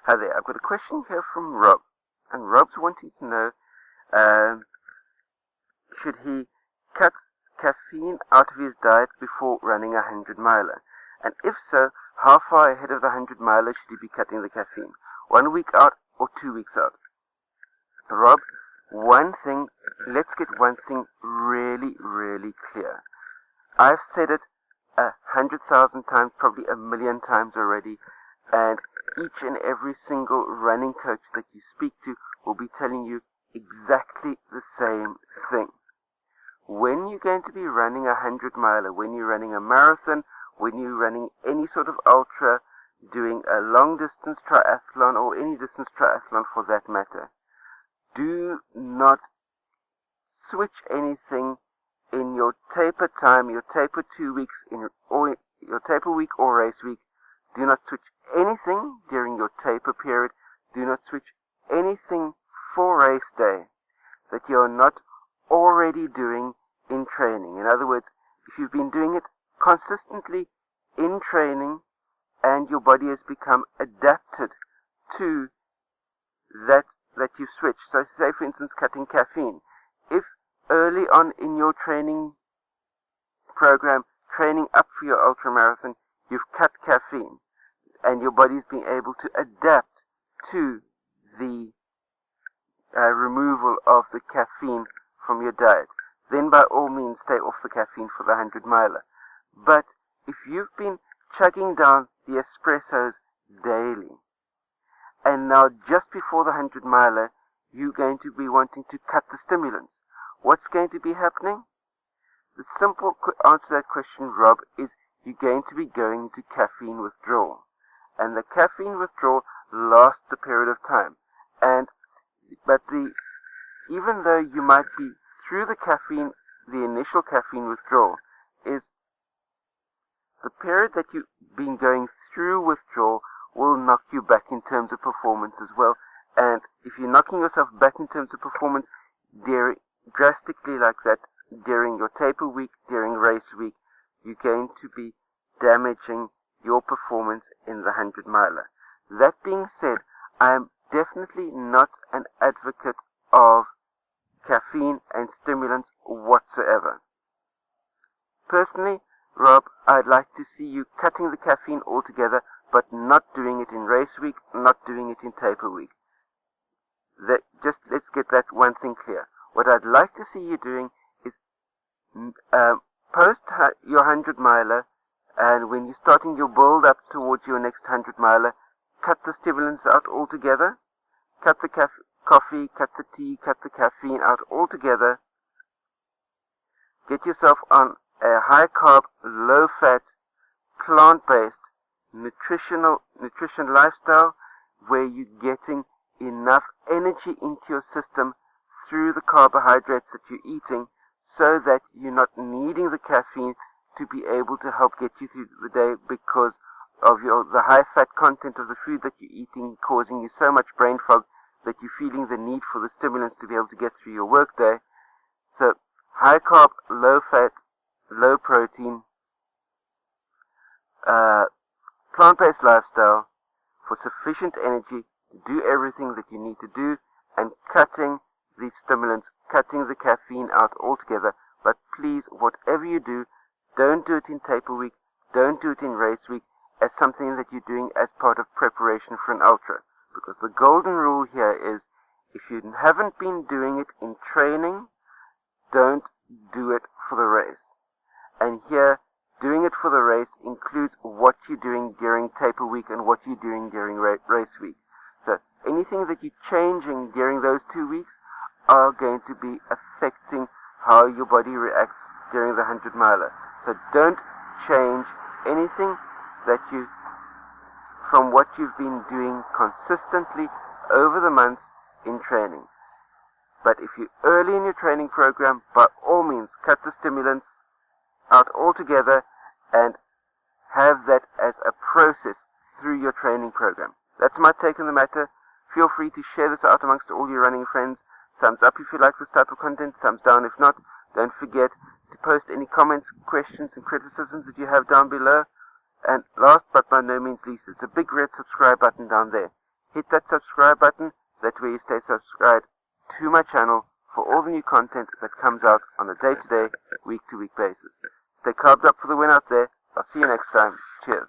Hi there, I've got a question here from Rob, and Rob's wanting to know, should he cut caffeine out of his diet before running a 100-miler? And if so, how far ahead of the 100-miler should he be cutting the caffeine? 1 week out or 2 weeks out? Rob, let's get one thing really, really clear. I've said it 100,000 times, probably 1,000,000 times already, and each and every single running coach that you speak to will be telling you exactly the same thing. When you're going to be running a 100-miler, when you're running a marathon, when you're running any sort of ultra, doing a long-distance triathlon or any distance triathlon for that matter, do not switch anything in your taper time, your taper 2 weeks, or your taper week or race week. Do not switch anything during your taper period. Do not switch anything for race day that you are not already doing in training. In other words, if you've been doing it consistently in training and your body has become adapted to that you switch. So say, for instance, cutting caffeine. If early on in your training program, training up for your ultramarathon, you've cut caffeine and your body's been able to adapt to the removal of the caffeine from your diet, then by all means stay off the caffeine for the 100-miler. But if you've been chugging down the espressos daily, and now just before the 100-miler, you're going to be wanting to cut the stimulants, what's going to be happening? The simple answer to that question, Rob, is you're going to be going into caffeine withdrawal. And the caffeine withdrawal lasts a period of time. Even though you might be through the initial caffeine withdrawal, is the period that you've been going through withdrawal will knock you back in terms of performance as well. And if you're knocking yourself back in terms of performance drastically like that during your taper week, during race week, you're going to be damaging your performance in the 100-miler. That being said, I am definitely not an advocate of caffeine and stimulants whatsoever. Personally, Rob, I'd like to see you cutting the caffeine altogether, but not doing it in race week, not doing it in taper week. Let's get that one thing clear. What I'd like to see you doing is post your 100-miler, and when you're starting your build up towards your next 100-miler, cut the stimulants out altogether. Cut the coffee, cut the tea, cut the caffeine out altogether. Get yourself on a high-carb, low-fat, plant-based nutrition lifestyle where you're getting enough energy into your system through the carbohydrates that you're eating, so that you're not needing the caffeine to be able to help get you through the day because of the high fat content of the food that you're eating, causing you so much brain fog that you're feeling the need for the stimulants to be able to get through your work day. So high carb, low fat, low protein, plant-based lifestyle for sufficient energy to do everything that you need to do, and cutting the stimulants, cutting the caffeine out altogether. But please, whatever you do, don't do it in taper week, don't do it in race week as something that you're doing as part of preparation for an ultra. Because the golden rule here is, if you haven't been doing it in training, don't do it for the race. And here, doing it for the race includes what you're doing during taper week and what you're doing during race week. So anything that you're changing during those 2 weeks are going to be affecting how your body reacts during the 100-miler. So don't change anything from what you've been doing consistently over the months in training. But if you're early in your training program, by all means, cut the stimulants out altogether and have that as a process through your training program. That's my take on the matter. Feel free to share this out amongst all your running friends. Thumbs up if you like this type of content, thumbs down if not. Don't forget to post any comments, questions and criticisms that you have down below. And last but by no means least, it's a big red subscribe button down there. hit that subscribe button. That way you stay subscribed to my channel for all the new content that comes out on a day-to-day, week-to-week basis. Stay carved up for the win out there. I'll see you next time. Cheers.